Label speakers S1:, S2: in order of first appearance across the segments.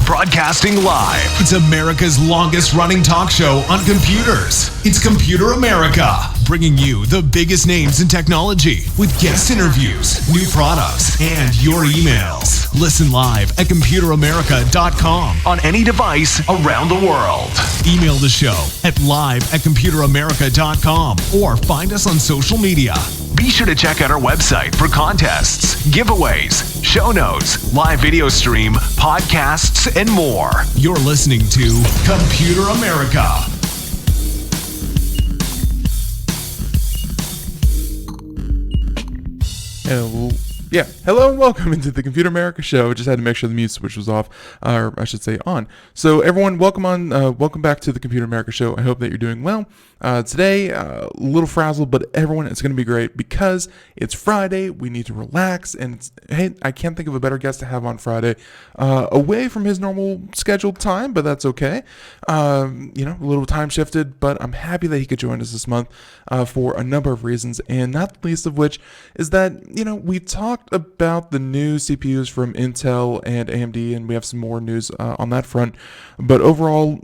S1: Broadcasting live. It's America's longest running talk show on computers. It's Computer America, bringing you the biggest names in technology with guest interviews, new products, and your emails. Listen live at computeramerica.com on any device around the world. Email the show at live@computeramerica.com or find us on social media. Be sure to check out our website for contests, giveaways, show notes, live video stream, podcasts, and more. You're listening to Computer America.
S2: Hello and welcome into the Computer America show. Just had to make sure the mute switch was off, or I should say on. So everyone, welcome back to the Computer America show. I hope that you're doing well. Today, a little frazzled, but everyone, it's going to be great because it's Friday. We need to relax, and hey, I can't think of a better guest to have on Friday, away from his normal scheduled time, but that's okay. A little time shifted, but I'm happy that he could join us this month for a number of reasons, and not the least of which is that we talked about the new CPUs from Intel and AMD, and we have some more news on that front. But overall,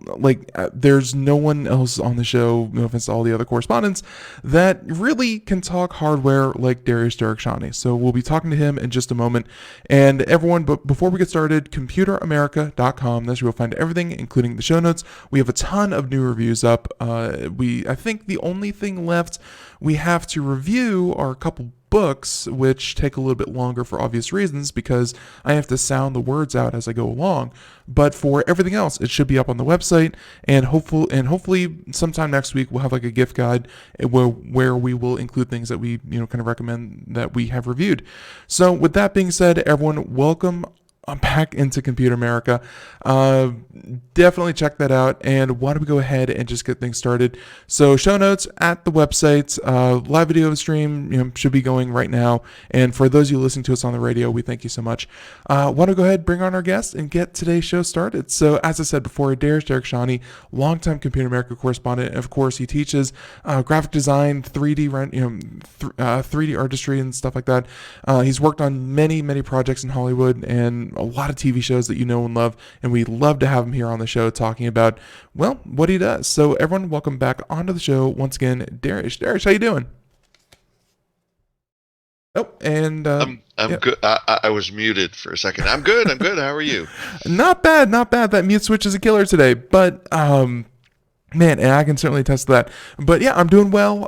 S2: there's no one else on the show, no offense to all the other correspondents, that really can talk hardware like Derakhshani. So we'll be talking to him in just a moment. And everyone, but before we get started, computeramerica.com. That's where you'll find everything, including the show notes. We have a ton of new reviews up. I think the only thing left we have to review are a couple books, which take a little bit longer for obvious reasons because I have to sound the words out as I go along. But for everything else, it should be up on the website, and hopefully sometime next week we'll have like a gift guide where we will include things that we kind of recommend that we have reviewed. So with that being said, everyone, welcome back into Computer America. Definitely check that out, and why don't we go ahead and just get things started. So show notes at the website, live video stream should be going right now, and for those of you listening to us on the radio, we thank you so much. Why don't we go ahead, bring on our guest, and get today's show started. So as I said before, Derakhshani, longtime Computer America correspondent, and of course he teaches graphic design, 3D 3D artistry and stuff like that. He's worked on many projects in Hollywood and a lot of TV shows that you know and love, and we love to have him here on the show talking about, well, what he does. So everyone, welcome back onto the show once again, Dariush. Dariush, how you doing? Oh, and
S3: I'm good. I was muted for a second. I'm good. How are you?
S2: Not bad. That mute switch is a killer today, but man, and I can certainly attest to that. But yeah, I'm doing well.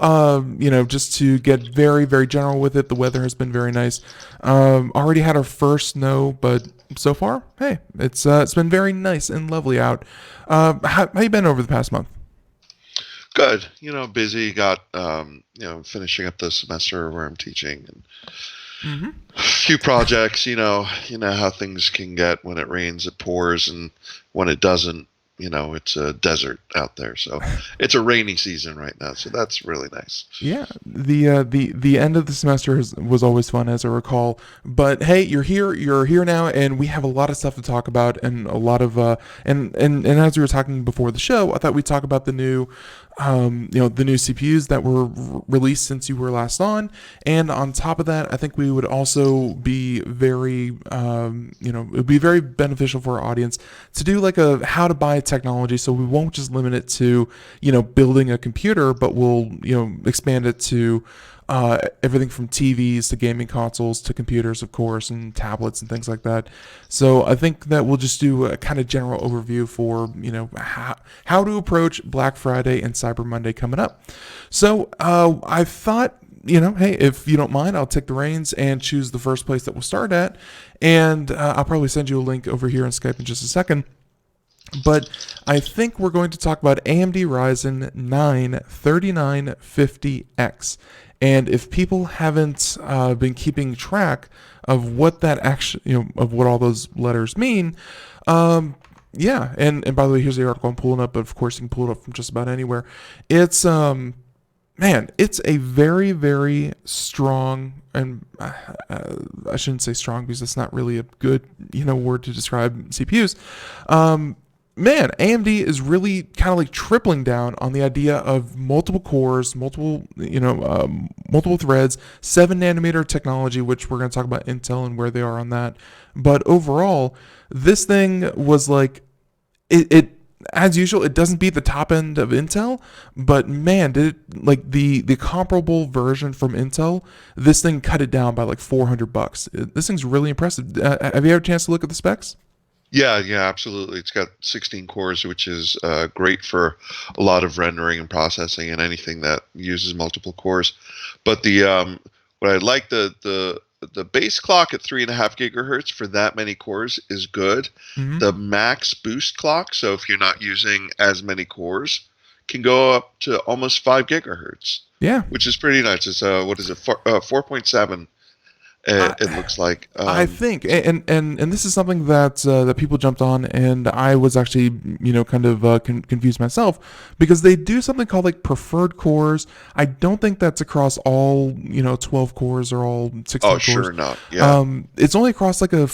S2: Just to get very, very general with it, the weather has been very nice. Already had our first snow, but so far, hey, it's been very nice and lovely out. How you been over the past month?
S3: Good. Busy. Got finishing up the semester where I'm teaching, and a few projects. You know how things can get when it rains, it pours, and when it doesn't, it's a desert out there. So it's a rainy season right now. So that's really nice. Yeah. The end of the semester was always fun, as I recall. But hey, you're here now, and we have a lot of stuff to talk about, and a lot of and as we were talking before the show, I thought we'd talk about the new the new CPUs that were released since you were last on. And on top of that, I think we would also be very, it would be very beneficial for our audience to do like a how to buy technology. So we won't just limit it to, building a computer, but we'll, expand it to
S2: everything from TVs to gaming consoles to computers, of course, and tablets and things like that. So I think that we'll just do a kind of general overview for, how to approach Black Friday and Cyber Monday coming up. So I thought, hey, if you don't mind, I'll take the reins and choose the first place that we'll start at. And I'll probably send you a link over here on Skype in just a second. But I think we're going to talk about AMD Ryzen 9 3950X. And if people haven't been keeping track of what that actually, of what all those letters mean, yeah. And by the way, here's the article I'm pulling up, but of course you can pull it up from just about anywhere. It's, it's a very, very strong, and I shouldn't say strong because that's not really a good, word to describe CPUs. AMD is really kind of like tripling down on the idea of multiple cores, multiple threads, 7-nanometer technology, which we're going to talk about Intel and where they are on that. But overall, this thing was like, it as usual, it doesn't beat the top end of Intel, but man, did it, like the comparable version from Intel, this thing cut it down by like $400. This thing's really impressive. Have you had a chance to look at the specs?
S3: Yeah, absolutely. It's got 16 cores, which is great for a lot of rendering and processing and anything that uses multiple cores. But the what I like the base clock at 3.5 gigahertz for that many cores is good.
S2: Mm-hmm.
S3: The max boost clock, so if you're not using as many cores, can go up to almost 5 gigahertz.
S2: Yeah,
S3: which is pretty nice. It's 4.7. It looks like.
S2: I think, and this is something that that people jumped on, and I was actually, kind of confused myself, because they do something called like preferred cores. I don't think that's across all, 12 cores or all 16 cores.
S3: Oh, sure not. Yeah.
S2: It's only across like I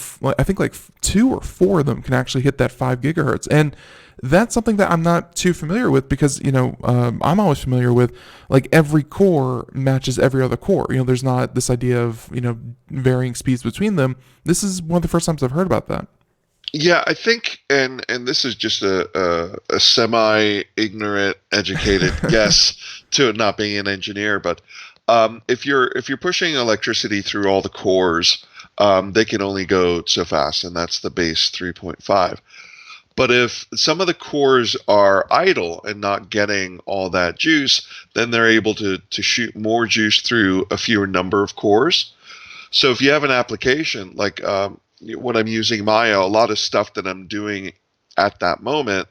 S2: think like 2 or 4 of them can actually hit that 5 gigahertz, and that's something that I'm not too familiar with, because, I'm always familiar with like every core matches every other core. There's not this idea of, varying speeds between them. This is one of the first times I've heard about that.
S3: Yeah, I think, and this is just a semi-ignorant, educated guess to it not being an engineer, but if you're pushing electricity through all the cores, they can only go so fast, and that's the base 3.5. But if some of the cores are idle and not getting all that juice, then they're able to shoot more juice through a fewer number of cores. So if you have an application like when I'm using Maya, a lot of stuff that I'm doing at that moment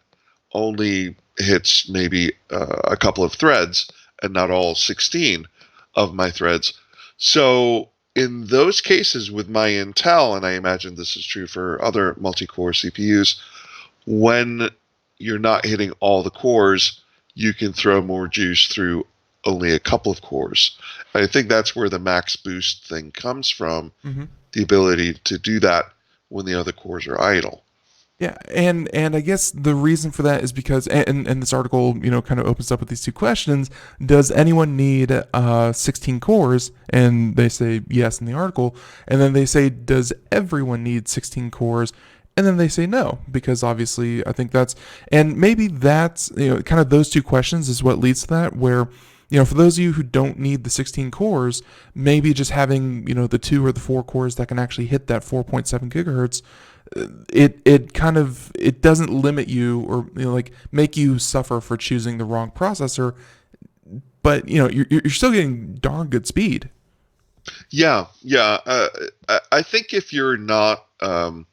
S3: only hits maybe a couple of threads and not all 16 of my threads. So in those cases with my Intel, and I imagine this is true for other multi-core CPUs, when you're not hitting all the cores, you can throw more juice through only a couple of cores. And I think that's where the max boost thing comes from, the ability to do that when the other cores are idle.
S2: Yeah, and I guess the reason for that is because, and this article, kind of opens up with these 2 questions. Does anyone need 16 cores? And they say yes in the article. And then they say, does everyone need 16 cores? And then they say no, because obviously I think that's, and maybe that's, kind of those 2 questions is what leads to that, where, for those of you who don't need the 16 cores, maybe just having, the 2 or the 4 cores that can actually hit that 4.7 gigahertz, it doesn't limit you or, like make you suffer for choosing the wrong processor, but, you're still getting darn good speed.
S3: Yeah. I think if you're not in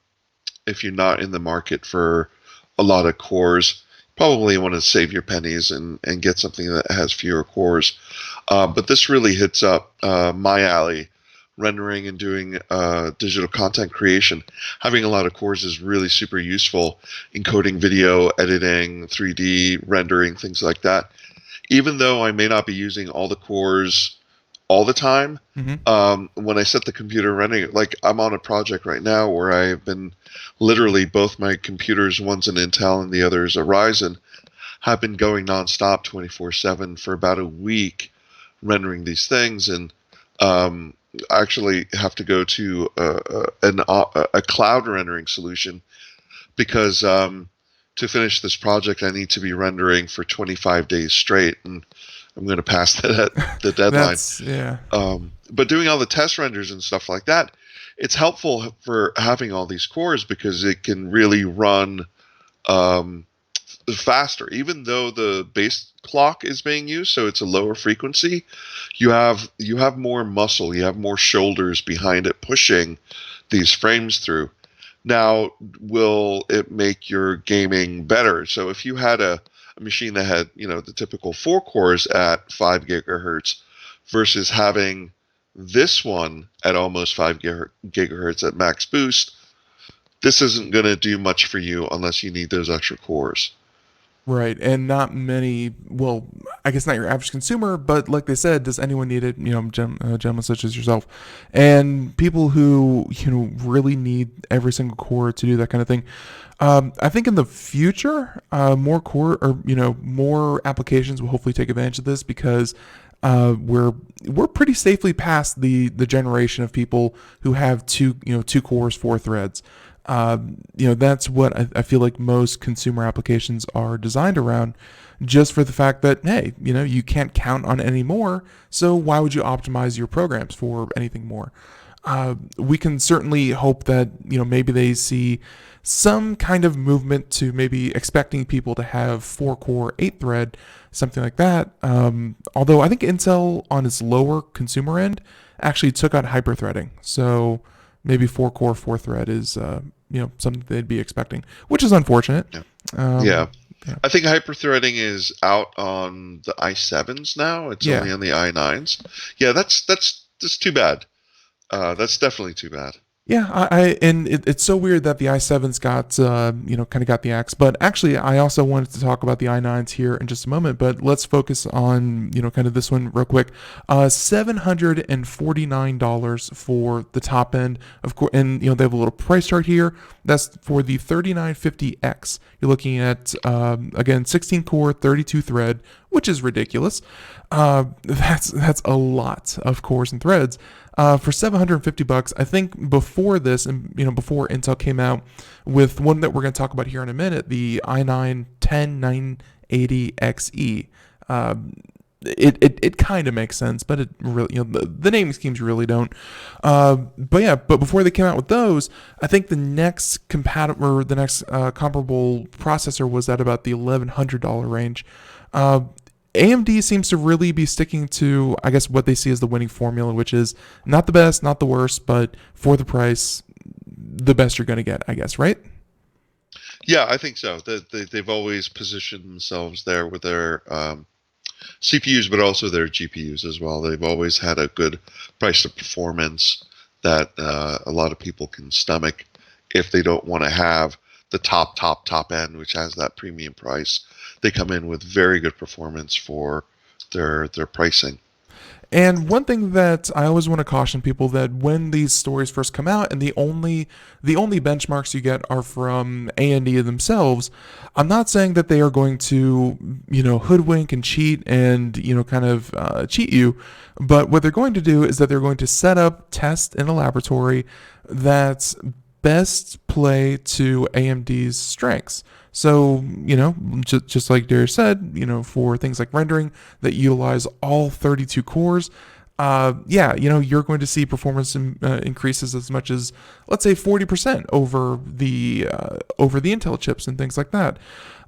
S3: the market for a lot of cores, probably want to save your pennies and get something that has fewer cores. But this really hits up my alley, rendering and doing digital content creation. Having a lot of cores is really super useful in coding video, editing, 3D rendering, things like that. Even though I may not be using all the cores all the time, when I set the computer running, like I'm on a project right now where I've been literally, both my computers, one's an Intel and the other is a Ryzen, have been going nonstop 24/7 for about a week rendering these things, and I actually have to go to a cloud rendering solution because to finish this project I need to be rendering for 25 days straight, and I'm going to pass the deadline.
S2: Yeah.
S3: But doing all the test renders and stuff like that, it's helpful for having all these cores because it can really run faster. Even though the base clock is being used, so it's a lower frequency, you have more muscle, you have more shoulders behind it pushing these frames through. Now, will it make your gaming better? So if you had a machine that had, the typical 4 cores at 5 gigahertz versus having this one at almost 5 gigahertz at max boost, this isn't going to do much for you unless you need those extra cores.
S2: Right, and not many. Well, I guess not your average consumer, but like they said, does anyone need it? Gentlemen such as yourself, and people who really need every single core to do that kind of thing. I think in the future, more core or more applications will hopefully take advantage of this because we're pretty safely past the generation of people who have two cores, 4 threads. That's what I feel like most consumer applications are designed around, just for the fact that, hey, you can't count on any more, so why would you optimize your programs for anything more? We can certainly hope that, maybe they see some kind of movement to maybe expecting people to have 4 core, 8 thread, something like that. Although I think Intel on its lower consumer end actually took out hyperthreading. So maybe 4 core, 4 thread is something they'd be expecting, which is unfortunate.
S3: Yeah. I think hyperthreading is out on the i7s now. It's only on the i9s. Yeah, that's too bad. That's definitely too bad.
S2: Yeah, and it's so weird that the i7s got kind of got the axe, but actually I also wanted to talk about the i9s here in just a moment, but let's focus on kind of this one real quick. $749 for the top end, of course, and they have a little price chart here. That's for the 3950X. You're looking at again 16 core, 32 thread, which is ridiculous. That's a lot of cores and threads. For $750, I think before this, and before Intel came out with one that we're going to talk about here in a minute, the i9-10980XE. It kind of makes sense, but it really, the naming schemes really don't. But before they came out with those, I think the next comparable processor was at about the $1,100 range. AMD seems to really be sticking to, I guess, what they see as the winning formula, which is not the best, not the worst, but for the price, the best you're going to get, I guess, right?
S3: Yeah, I think so. They've always positioned themselves there with their CPUs, but also their GPUs as well. They've always had a good price to performance that a lot of people can stomach if they don't want to have the top end, which has that premium price. They come in with very good performance for their pricing.
S2: And one thing that I always want to caution people that when these stories first come out and the only benchmarks you get are from AMD themselves, I'm not saying that they are going to, hoodwink and cheat and, cheat you. But what they're going to do is that they're going to set up tests in a laboratory that's best play to AMD's strengths. So, just like Dariush said, for things like rendering that utilize all 32 cores, you're going to see performance increases as much as, let's say, 40% over the Intel chips and things like that.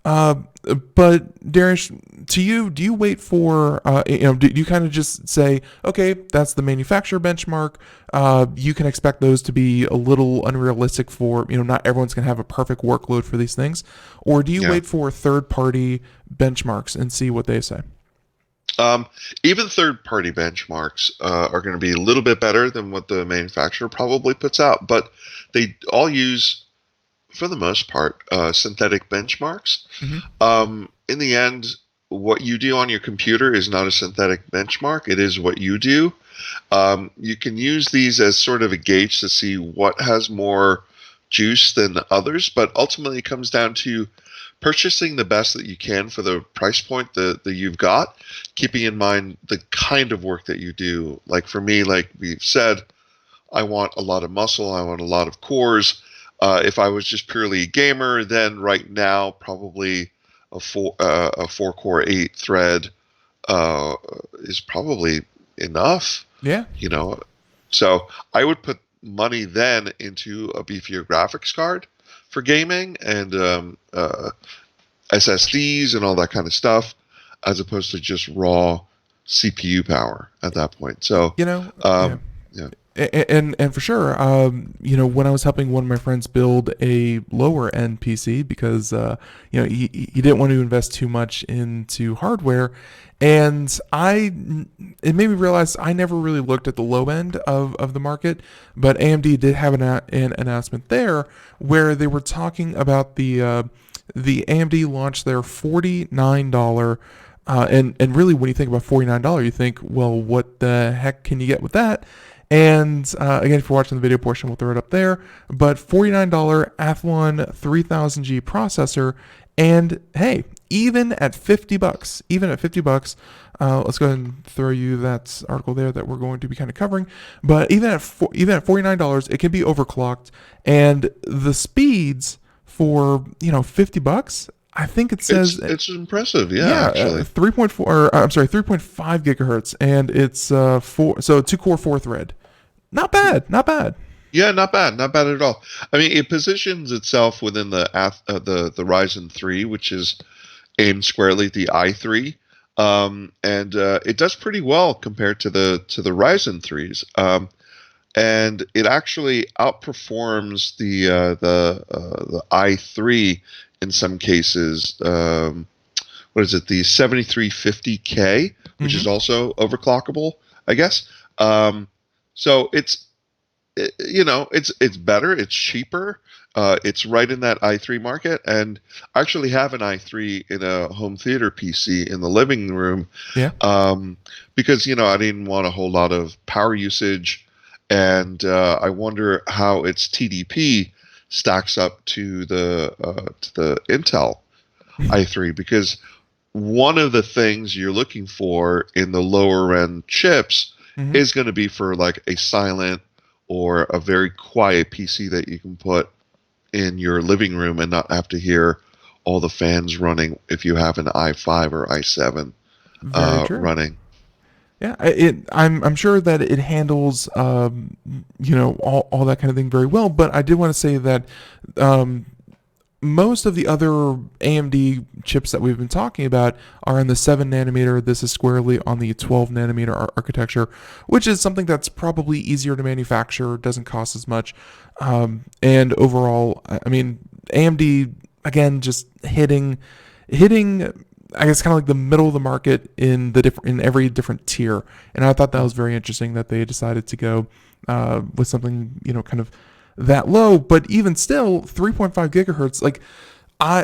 S2: But Dariush, to you, do you wait for, do you kind of just say, okay, that's the manufacturer benchmark. You can expect those to be a little unrealistic for, not everyone's going to have a perfect workload for these things. Or do you wait for third-party benchmarks and see what they say?
S3: Even third-party benchmarks are going to be a little bit better than what the manufacturer probably puts out, but they all use, for the most part, synthetic benchmarks. Mm-hmm. In the end, what you do on your computer is not a synthetic benchmark. It is what you do. You can use these as sort of a gauge to see what has more juice than others, but ultimately it comes down to purchasing the best that you can for the price point that you've got, keeping in mind the kind of work that you do. Like for me, like we've said, I want a lot of muscle, I want a lot of cores. If I was just purely a gamer, then right now probably a 4 core 8 thread is probably enough.
S2: Yeah.
S3: You know, so I would put money then into a beefier graphics card for gaming and SSDs and all that kind of stuff, as opposed to just raw CPU power at that point. So,
S2: You know, yeah.
S3: um, yeah,
S2: And for sure, when I was helping one of my friends build a lower end PC because he didn't want to invest too much into hardware, and it made me realize I never really looked at the low end of the market, but AMD did have an announcement there where they were talking about the AMD launched their $49. And really, when you think about $49, you think, well, what the heck can you get with that? And again, if you're watching the video portion, we'll throw it up there. But $49 Athlon 3000G processor, and hey, even at $50, let's go ahead and throw you that article there that we're going to be kind of covering. But even at $49, it can be overclocked, and the speeds for $50. I think it says
S3: it's impressive. Yeah, actually,
S2: 3.5 gigahertz, and it's 2-core 4-thread. Not bad, not bad.
S3: Yeah, not bad at all. I mean, it positions itself within the Ryzen 3, which is aimed squarely at the i3, and it does pretty well compared to the Ryzen 3s. And it actually outperforms the i3 in some cases. What is it? The 7350K, which is also overclockable, I guess. So it's better. It's cheaper. It's right in that i3 market, and I actually have an i3 in a home theater PC in the living room.
S2: Yeah.
S3: Because I didn't want a whole lot of power usage. And I wonder how its TDP stacks up to the Intel i3, because one of the things you're looking for in the lower end chips is going to be for like a silent or a very quiet PC that you can put in your living room and not have to hear all the fans running if you have an i5 or i7 running.
S2: Yeah, I'm sure that it handles all that kind of thing very well. But I did want to say that most of the other AMD chips that we've been talking about are in the 7 nanometer. This is squarely on the 12 nanometer architecture, which is something that's probably easier to manufacture, doesn't cost as much, and overall, I mean, AMD again just hitting. I guess kind of like the middle of the market in every different tier, and I thought that was very interesting that they decided to go with something kind of that low. But even still, 3.5 gigahertz. Like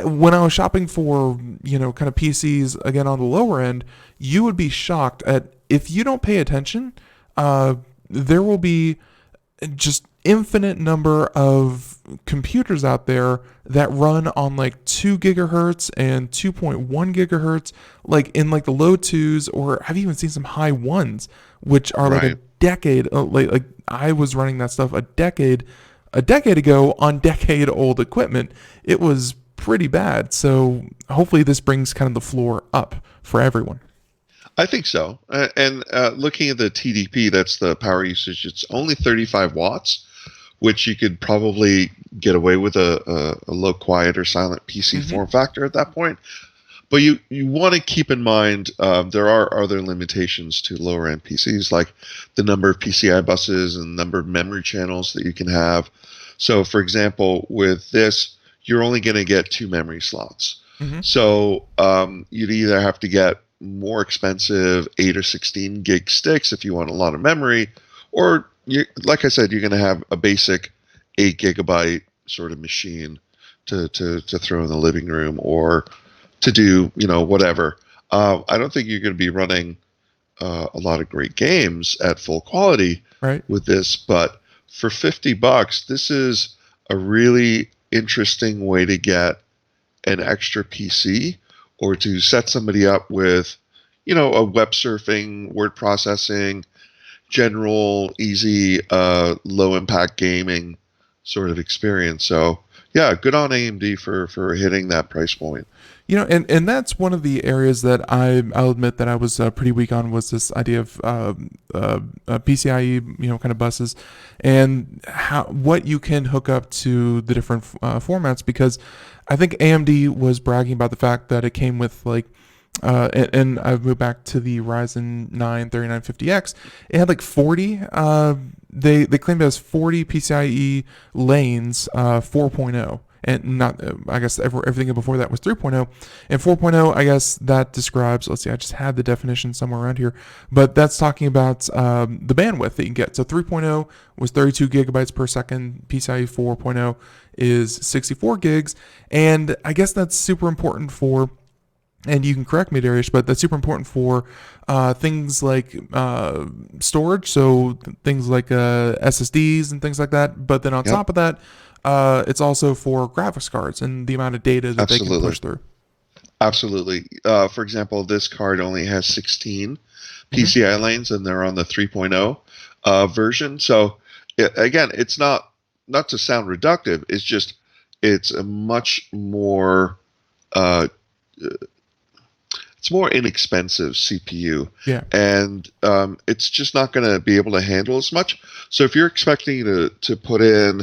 S2: when I was shopping for kind of PCs again on the lower end, you would be shocked at, if you don't pay attention, there will be just infinite number of computers out there that run on like 2 gigahertz and 2.1 gigahertz, like in like the low twos, or I've even seen some high ones, which are like a decade. Like I was running that stuff a decade ago on decade old equipment. It was pretty bad. So hopefully this brings kind of the floor up for everyone.
S3: I think so. And looking at the TDP, that's the power usage, it's only 35 watts, which you could probably get away with a low quiet or silent PC form factor at that point. But you want to keep in mind there are other limitations to lower end PCs, like the number of PCI buses and number of memory channels that you can have. So for example, with this, you're only going to get 2 memory slots. So you'd either have to get more expensive 8 or 16 gig sticks if you want a lot of memory, or like I said, you're going to have a basic 8 gigabyte sort of machine to throw in the living room or to do whatever. I don't think you're going to be running a lot of great games at full quality with this, but for $50, this is a really interesting way to get an extra PC, or to set somebody up with, a web surfing, word processing, general, easy, low impact gaming sort of experience. So yeah, good on AMD for hitting that price point.
S2: And that's one of the areas that I'll admit that I was pretty weak on, was this idea of PCIe, kind of buses, and what you can hook up to the different formats. Because I think AMD was bragging about the fact that it came with like, and I've moved back to the Ryzen 9 3950X. It had like 40. They claimed it has 40 PCIe lanes, 4.0. And not, I guess everything before that was 3.0. And 4.0, I guess that describes, let's see, I just had the definition somewhere around here, but that's talking about the bandwidth that you can get. So 3.0 was 32 gigabytes per second. PCIe 4.0 is 64 gigs. And I guess that's super important for, and you can correct me, Dariush, but that's super important for things like storage. So things like SSDs and things like that. But then on top of that, it's also for graphics cards and the amount of data that they can push through.
S3: Absolutely. For example, this card only has 16 PCI lanes, and they're on the 3.0 version. So again, it's not to sound reductive. It's just it's a much more it's more inexpensive CPU.
S2: Yeah. And
S3: it's just not going to be able to handle as much. So if you're expecting to put in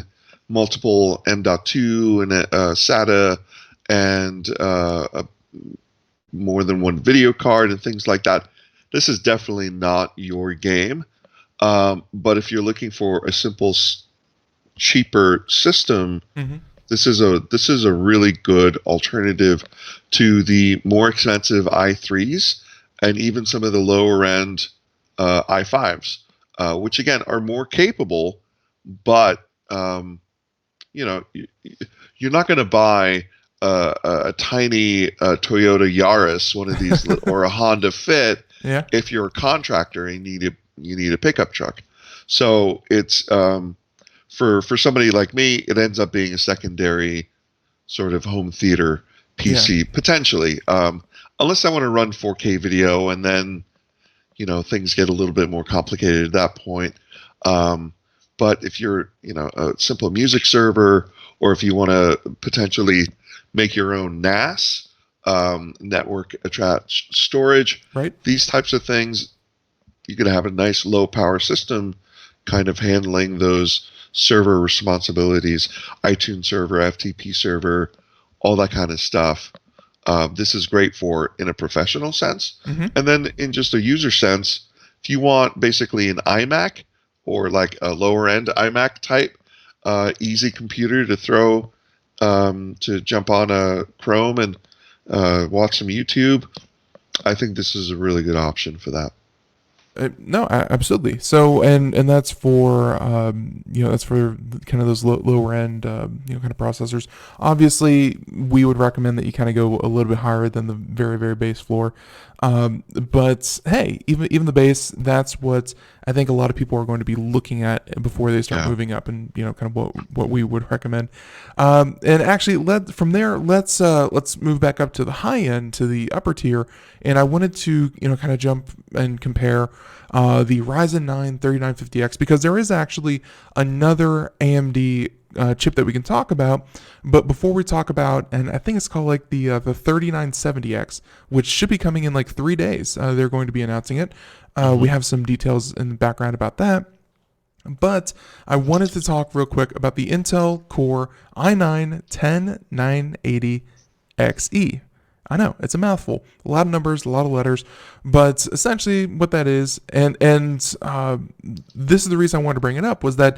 S3: multiple M.2 and SATA and more than one video card and things like that, this is definitely not your game. But if you're looking for a simple, cheaper system, this is a really good alternative to the more expensive i3s and even some of the lower end i5s, which again are more capable, but you're not going to buy a tiny Toyota Yaris, one of these, or a Honda Fit, if you're a contractor and you need a pickup truck. So it's for somebody like me, it ends up being a secondary sort of home theater PC potentially, unless I want to run 4K video, and then things get a little bit more complicated at that point. But if you're, a simple music server, or if you want to potentially make your own NAS, network attached storage, these types of things, you could have a nice low power system kind of handling those server responsibilities, iTunes server, FTP server, all that kind of stuff. This is great for in a professional sense. And then in just a user sense, if you want basically an iMac, or like a lower end iMac type, easy computer to throw, to jump on a Chrome and watch some YouTube, I think this is a really good option for that.
S2: No, absolutely. So, and that's for that's for kind of those lower end kind of processors. Obviously, we would recommend that you kind of go a little bit higher than the very, very base floor. But hey, even the base, that's what I think a lot of people are going to be looking at before they start moving up, and kind of what we would recommend. And actually, from there, let's move back up to the high end, to the upper tier. And I wanted to kind of jump and compare the Ryzen 9 3950X, because there is actually another AMD chip that we can talk about. But before we talk about, and I think it's called like the 3970X, which should be coming in like 3 days. They're going to be announcing it. We have some details in the background about that. But I wanted to talk real quick about the Intel Core i9-10980XE. I know, it's a mouthful, a lot of numbers, a lot of letters, but essentially what that is, and this is the reason I wanted to bring it up, was that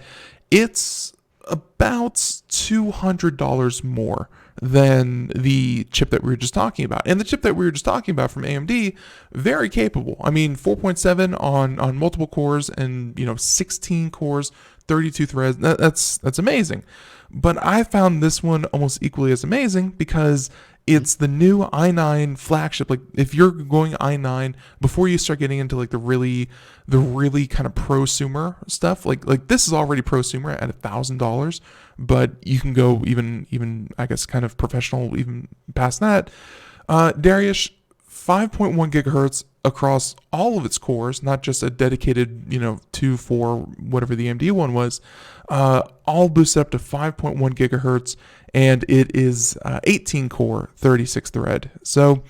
S2: it's about $200 more than the chip that we were just talking about. And the chip that we were just talking about from AMD, very capable. I mean, 4.7 on multiple cores, and 16 cores, 32 threads. That's amazing. But I found this one almost equally as amazing, because it's the new i9 flagship. Like, if you're going i9, before you start getting into like the really kind of prosumer stuff, like this is already prosumer at $1,000, but you can go even I guess kind of professional even past that. Dariush, 5.1 gigahertz across all of its cores, not just a dedicated 2, 4, whatever the AMD one was, all boosted up to 5.1 gigahertz. and it is 18 core, 36 thread. So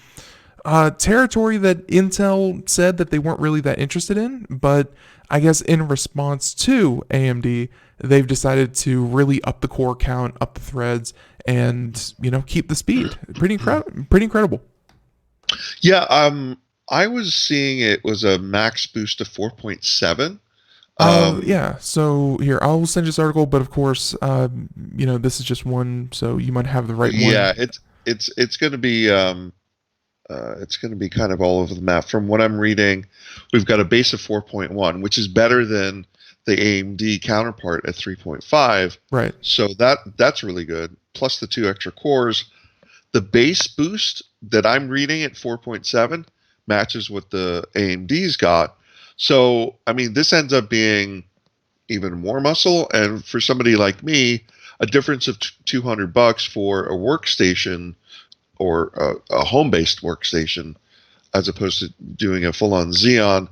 S2: territory that Intel said that they weren't really that interested in, but I guess in response to AMD, they've decided to really up the core count, up the threads, and keep the speed. Pretty incredible.
S3: Yeah, I was seeing it was a max boost of 4.7.
S2: Yeah. So here, I'll send you this article, but of course, this is just one, so you might have the right one.
S3: Yeah, it's going to be kind of all over the map. From what I'm reading, we've got a base of 4.1, which is better than the AMD counterpart at 3.5.
S2: Right.
S3: So that's really good. Plus the 2 extra cores. The base boost that I'm reading at 4.7 matches what the AMD's got. So, I mean, this ends up being even more muscle. And for somebody like me, a difference of $200 for a workstation or a home-based workstation, as opposed to doing a full-on Xeon,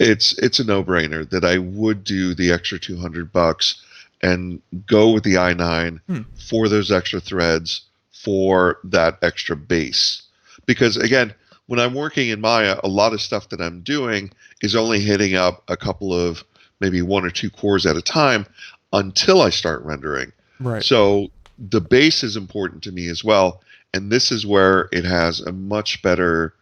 S3: it's a no-brainer that I would do the extra $200 and go with the i9 for those extra threads for that extra base. Because again, when I'm working in Maya, a lot of stuff that I'm doing is only hitting up a couple of maybe 1 or 2 cores at a time until I start rendering.
S2: Right.
S3: So the base is important to me as well. And this is where it has a much better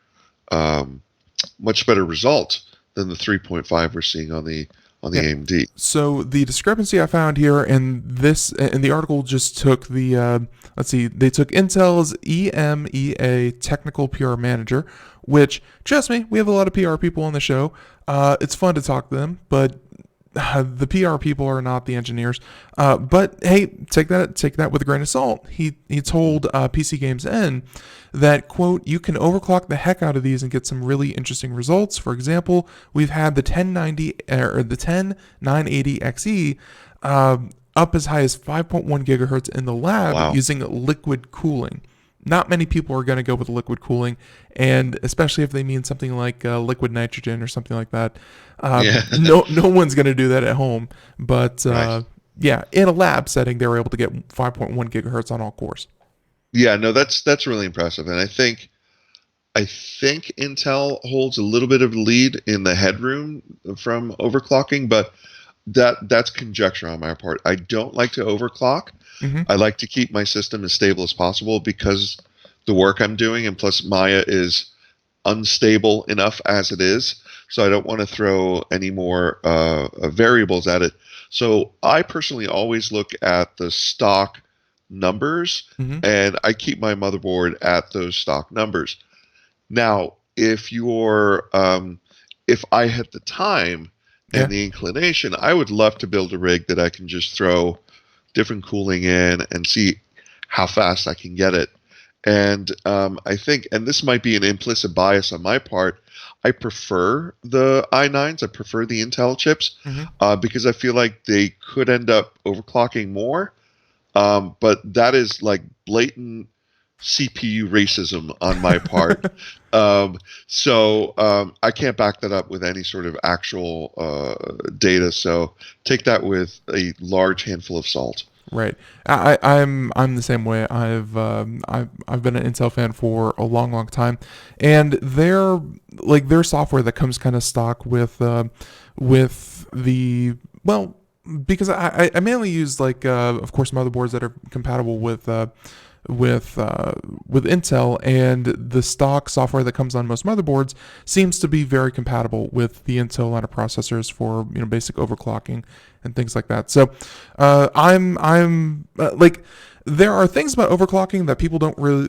S3: result than the 3.5 we're seeing on the AMD.
S2: So the discrepancy I found here, and the article just took the they took Intel's EMEA Technical PR Manager, which, trust me, we have a lot of PR people on the show. It's fun to talk to them, but the PR people are not the engineers. But hey, take that with a grain of salt. He told PC Games N that, quote, you can overclock the heck out of these and get some really interesting results. For example, we've had the 10980XE up as high as 5.1 gigahertz in the lab using liquid cooling. Not many people are going to go with liquid cooling, and especially if they mean something like liquid nitrogen or something like that. No one's going to do that at home. But yeah, in a lab setting, they were able to get 5.1 gigahertz on all cores.
S3: Yeah, no, that's really impressive, and I think Intel holds a little bit of a lead in the headroom from overclocking, but that's conjecture on my part. I don't like to overclock. I like to keep my system as stable as possible because the work I'm doing, and plus Maya is unstable enough as it is, so I don't want to throw any more variables at it. So I personally always look at the stock numbers, and I keep my motherboard at those stock numbers. Now, if I had the time and the inclination, I would love to build a rig that I can just throw different cooling in and see how fast I can get it. And I think, and this might be an implicit bias on my part, I prefer the i9s. I prefer the Intel chips because I feel like they could end up overclocking more. But that is like blatant CPU racism on my part. So I can't back that up with any sort of actual data. So take that with a large handful of salt.
S2: Right. I'm the same way. I've been an Intel fan for a long time, and their software that comes kind of stock with the because I mainly use of course motherboards that are compatible with Intel, and the stock software that comes on most motherboards seems to be very compatible with the Intel line of processors for basic overclocking and things like that. So there are things about overclocking that people don't really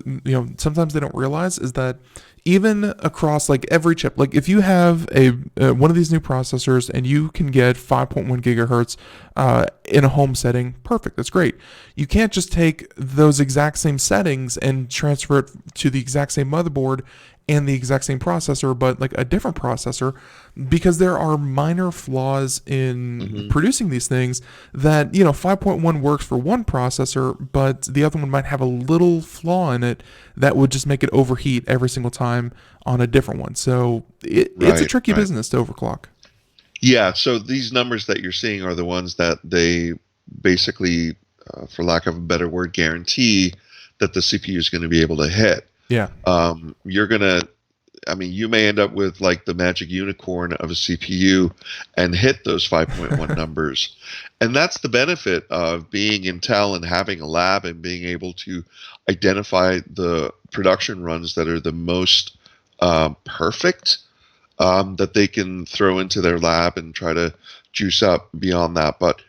S2: sometimes they don't realize is that even across every chip, if you have one of these new processors and you can get 5.1 gigahertz in a home setting, perfect, that's great. You can't just take those exact same settings and transfer it to the exact same motherboard and the exact same processor, but a different processor, because there are minor flaws in producing these things that 5.1 works for one processor, but the other one might have a little flaw in it that would just make it overheat every single time on a different one. So it's a tricky business to overclock.
S3: Yeah, so these numbers that you're seeing are the ones that they basically for lack of a better word, guarantee that the CPU is going to be able to hit.
S2: Yeah.
S3: You're going to, I mean, you may end up with like the magic unicorn of a CPU and hit those 5.1 numbers. And that's the benefit of being Intel and having a lab and being able to identify the production runs that are the most perfect that they can throw into their lab and try to juice up beyond that. But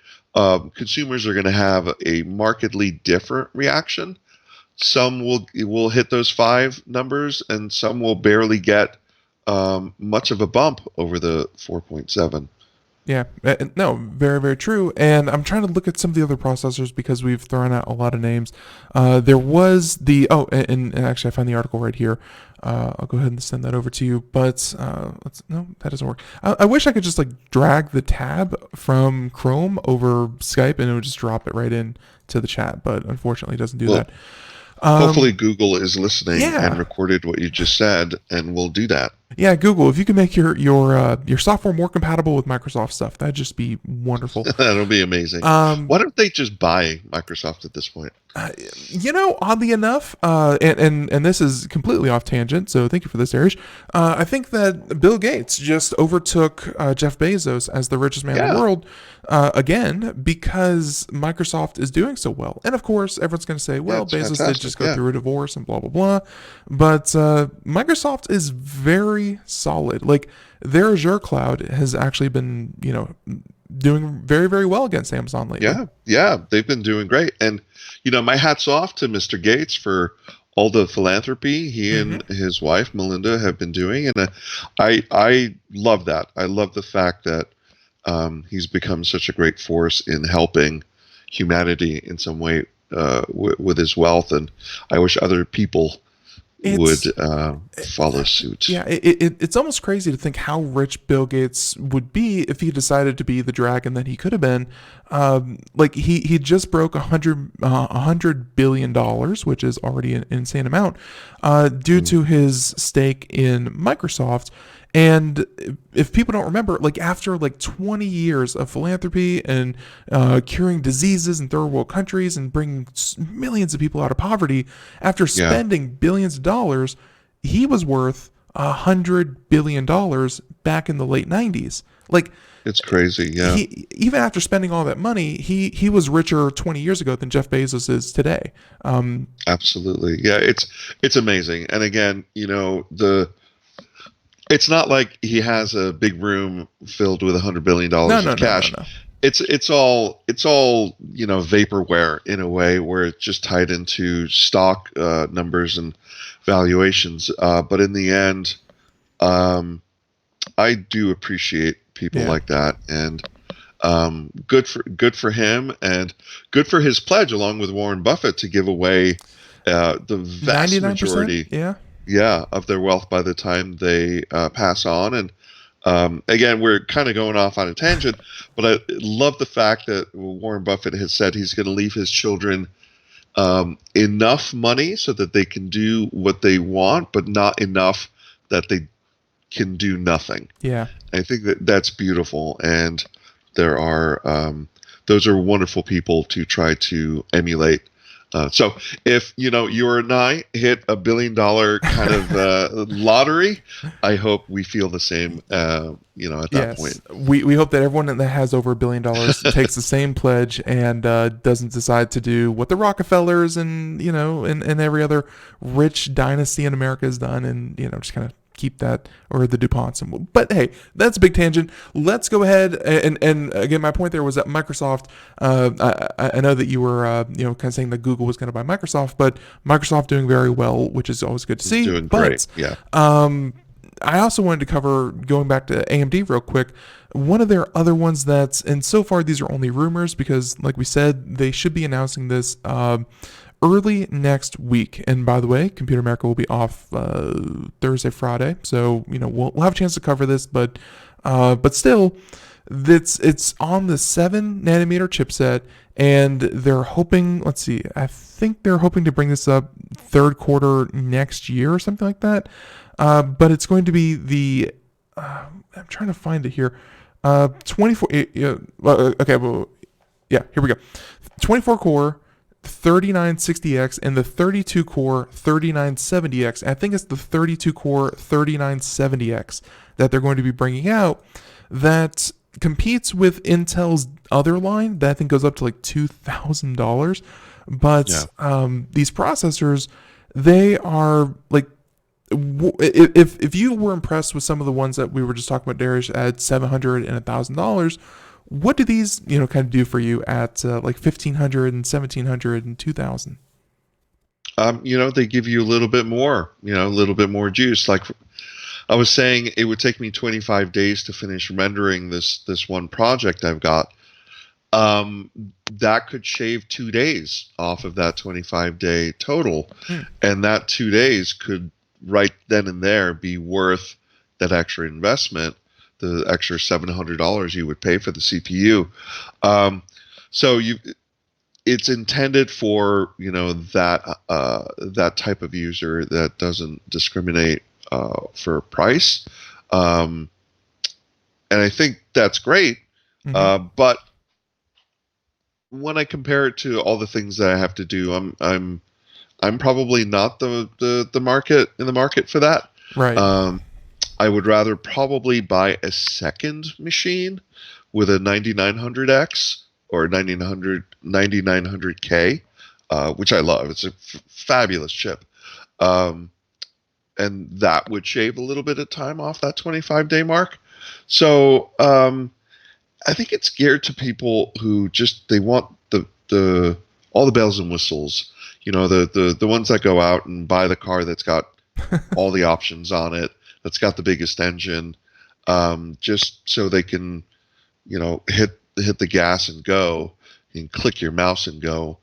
S3: consumers are going to have a markedly different reaction. Some will hit those 5 numbers, and some will barely get much of a bump over the 4.7.
S2: Yeah, no, very, very true. And I'm trying to look at some of the other processors because we've thrown out a lot of names. There was and actually I found the article right here. I'll go ahead and send that over to you. But no, that doesn't work. I wish I could just like drag the tab from Chrome over Skype and it would just drop it right in to the chat. But unfortunately, it doesn't do that.
S3: Hopefully Google is listening
S2: yeah.
S3: and recorded what you just said, and will do that.
S2: Yeah, Google, if you can make your software more compatible with Microsoft stuff, that'd just be wonderful.
S3: That'll be amazing. Why don't they just buy Microsoft at this point?
S2: Oddly enough, and this is completely off tangent, so thank you for this, Dariush. I think that Bill Gates just overtook Jeff Bezos as the richest man in the world again because Microsoft is doing so well. And of course, everyone's going to say, well, Bezos did just go through a divorce and blah, blah, blah. But Microsoft is very solid. Like, their Azure cloud has actually been, doing very, very well against Amazon lately.
S3: Yeah, they've been doing great. And, my hat's off to Mr. Gates for all the philanthropy he and his wife, Melinda, have been doing. And I love that. I love the fact that he's become such a great force in helping humanity in some way with his wealth. And I wish other people would follow suit.
S2: Yeah, it's almost crazy to think how rich Bill Gates would be if he decided to be the dragon that he could have been. He just broke $100 billion, which is already an insane amount, due to his stake in Microsoft. And if people don't remember, after 20 years of philanthropy and curing diseases in third world countries and bringing millions of people out of poverty, after spending billions of dollars, he was worth $100 billion back in the late 90s.
S3: It's crazy, yeah.
S2: Even after spending all that money, he was richer 20 years ago than Jeff Bezos is today.
S3: Absolutely, yeah. It's amazing, and again, it's not like he has a big room filled with $100 billion of cash. No. It's all vaporware in a way where it's just tied into stock numbers and valuations. But in the end, I do appreciate people like that, and good for him, and good for his pledge along with Warren Buffett to give away the vast 99%? Majority. Yeah, of their wealth by the time they pass on. And again, we're kind of going off on a tangent, but I love the fact that Warren Buffett has said he's going to leave his children enough money so that they can do what they want, but not enough that they can do nothing. Yeah, I think that's beautiful, and there are those are wonderful people to try to emulate. So if you and I hit $1 billion kind of lottery, I hope we feel the same. At that point,
S2: we hope that everyone that has over $1 billion takes the same pledge and doesn't decide to do what the Rockefellers and and every other rich dynasty in America has done, and just kind of keep that, or the DuPonts. But hey, that's a big tangent. Let's go ahead and again, my point there was that Microsoft, I know that you were kind of saying that Google was going to buy Microsoft, but Microsoft doing very well, which is always good to see.
S3: Doing great. Yeah.
S2: I also wanted to cover, going back to AMD real quick, one of their other ones and so far these are only rumors because like we said, they should be announcing this early next week. And by the way, Computer America will be off Thursday, Friday, so we'll have a chance to cover this. But still, it's on the 7-nanometer chipset, and they're hoping. Let's see, I think they're hoping to bring this up third quarter next year or something like that. But it's going to be the I'm trying to find it here. 24. Okay, well. Yeah, here we go. 24 core 3960X and the 32 core 3970X. I think it's the 32 core 3970X that they're going to be bringing out that competes with Intel's other line that I think goes up to like $2,000. But these processors, they are like, if you were impressed with some of the ones that we were just talking about, Dariush, at $700 and $1,000, what do these kind of do for you at like $1,500 and $1,700 and $2,000?
S3: They give you a little bit more, a little bit more juice. Like I was saying, it would take me 25 days to finish rendering this one project I've got. That could shave 2 days off of that 25-day total, and that 2 days could right then and there be worth that extra investment, the extra $700 you would pay for the CPU. So it's intended for that type of user that doesn't discriminate for price, and I think that's great. But when I compare it to all the things that I have to do, I'm probably not the market for that.
S2: Right.
S3: I would rather probably buy a second machine with a 9900X or 9900K, which I love. It's a fabulous chip. And that would shave a little bit of time off that 25-day mark. So I think it's geared to people who they want the all the bells and whistles. The ones that go out and buy the car that's got all the options on it, that's got the biggest engine, just so they can, hit the gas and go, and click your mouse and go.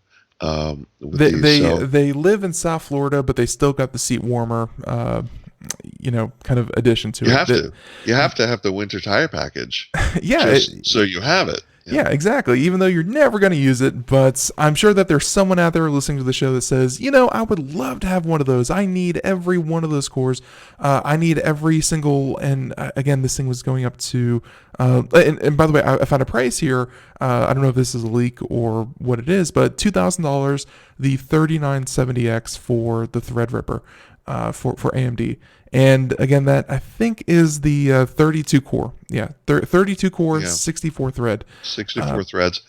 S2: They live in South Florida, but they still got the seat warmer, kind of addition to it.
S3: You have to have the winter tire package.
S2: Yeah.
S3: So you have it.
S2: Yeah, exactly. Even though you're never going to use it, but I'm sure that there's someone out there listening to the show that says, I would love to have one of those. I need every one of those cores. I need every single, and again, this thing was going up to, and by the way, I found a price here. I don't know if this is a leak or what it is, but $2,000, the 3970X for the Threadripper, for AMD. And again, that I think is the 32 core. Yeah, 32 core, 64 thread.
S3: 64 threads.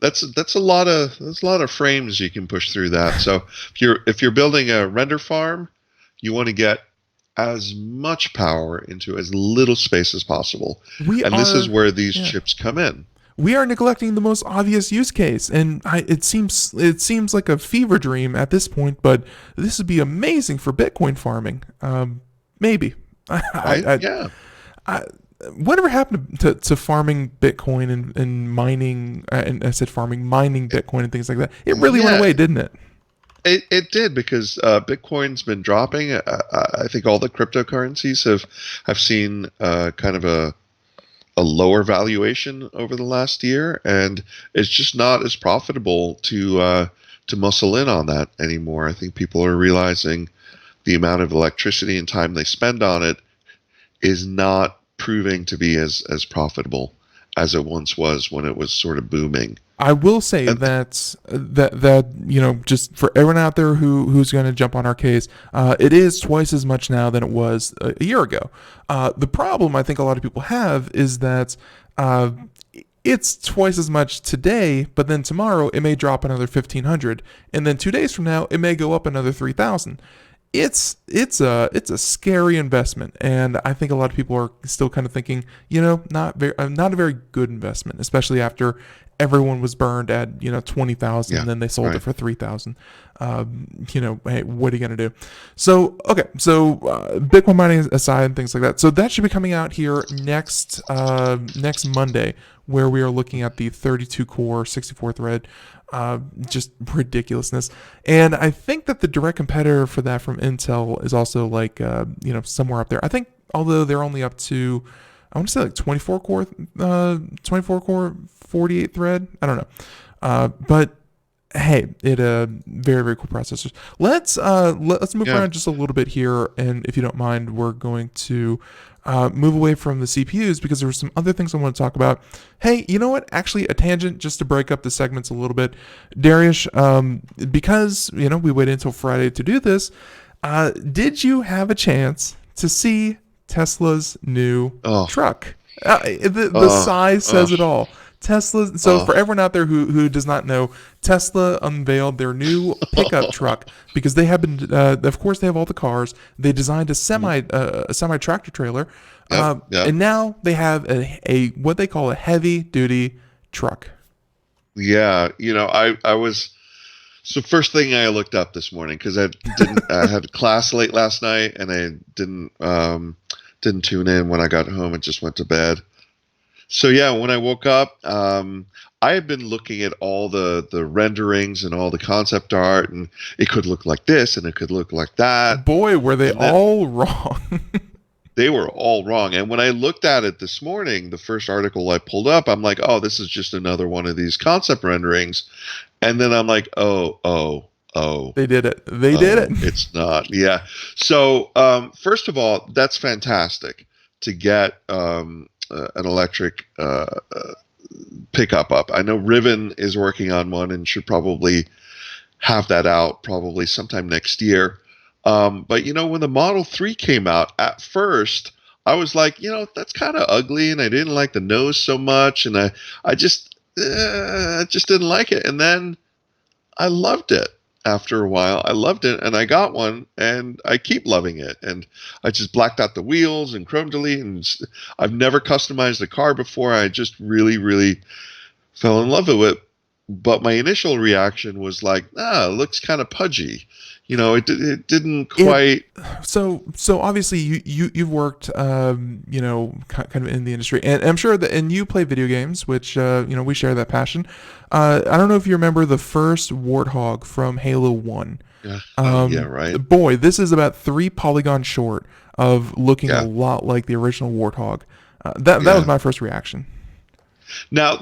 S3: That's a lot of frames you can push through that. So if you're building a render farm, you want to get as much power into as little space as possible. This is where these chips come in.
S2: We are neglecting the most obvious use case, and it seems like a fever dream at this point, but this would be amazing for Bitcoin farming. Maybe. Whatever happened to farming Bitcoin and mining, and I said farming, mining Bitcoin and things like that? It really went away, didn't it?
S3: It did, because Bitcoin's been dropping. I think all the cryptocurrencies have seen kind of a lower valuation over the last year, and it's just not as profitable to muscle in on that anymore. I think people are realizing the amount of electricity and time they spend on it is not proving to be as profitable as it once was when it was sort of booming.
S2: I will say that just for everyone out there who's going to jump on our case, it is twice as much now than it was a year ago. The problem I think a lot of people have is that it's twice as much today, but then tomorrow it may drop another 1,500, and then 2 days from now it may go up another 3,000. It's a scary investment, and I think a lot of people are still kind of thinking, not a very good investment, especially after everyone was burned at 20,000, and then they sold it for 3,000. Hey, what are you gonna do? So Bitcoin mining aside and things like that. So that should be coming out here next Monday, where we are looking at the 32 core 64 thread. Just ridiculousness. And I think that the direct competitor for that from Intel is also like, somewhere up there. I think, although they're only up to, I want to say like 24 core, 48 thread. I don't know. But hey, it very, very cool processors. Let's move around just a little bit here, and if you don't mind, we're going to move away from the CPUs because there were some other things I want to talk about. Hey, you know what? Actually, a tangent just to break up the segments a little bit. Dariush, because we waited until Friday to do this. Did you have a chance to see Tesla's new truck? The size says it all. Tesla. So for everyone out there who does not know, Tesla unveiled their new pickup truck because they have been, of course, they have all the cars. They designed a semi tractor trailer, and now they have a what they call a heavy duty truck.
S3: Yeah, I was. So first thing I looked up this morning because I had class late last night and I didn't tune in when I got home and just went to bed. So yeah, when I woke up, I had been looking at all the renderings and all the concept art, and it could look like this and it could look like that.
S2: Boy, were they all wrong.
S3: They were all wrong. And when I looked at it this morning, the first article I pulled up, I'm like, oh, this is just another one of these concept renderings. And then I'm like, oh.
S2: They did it. They did it.
S3: It's not. Yeah. So first of all, that's fantastic to get an electric pickup up. I know Riven is working on one and should probably have that out probably sometime next year. But when the Model 3 came out, at first I was like, that's kind of ugly, and I didn't like the nose so much, and I just didn't like it. And then I loved it. After a while, I loved it, and I got one, and I keep loving it. And I just blacked out the wheels and chrome delete, and I've never customized a car before. I just really, really fell in love with it. But my initial reaction was like, it looks kind of pudgy. It didn't quite.
S2: So obviously you've worked, kind of in the industry, and I'm sure that, and you play video games, which we share that passion. I don't know if you remember the first Warthog from Halo 1.
S3: Yeah. Yeah, right.
S2: Boy, this is about 3 polygons short of looking a lot like the original Warthog. That was my first reaction.
S3: Now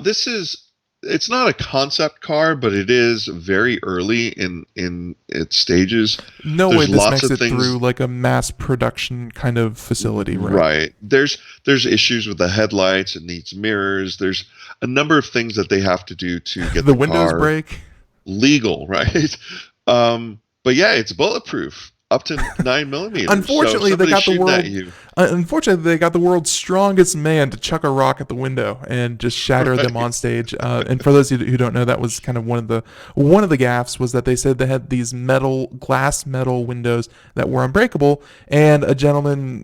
S3: it's not a concept car, but it is very early in its stages.
S2: No way this makes it through like a mass production kind of facility, right?
S3: Right. There's issues with the headlights. It needs mirrors. There's a number of things that they have to do to get
S2: the windows break
S3: legal, right? But yeah, it's bulletproof. Up to 9 millimeters.
S2: Unfortunately, they got the world's strongest man to chuck a rock at the window and just shatter them on stage. And for those of you who don't know, that was kind of one of the gaffes, was that they said they had these glass metal windows that were unbreakable, and a gentleman,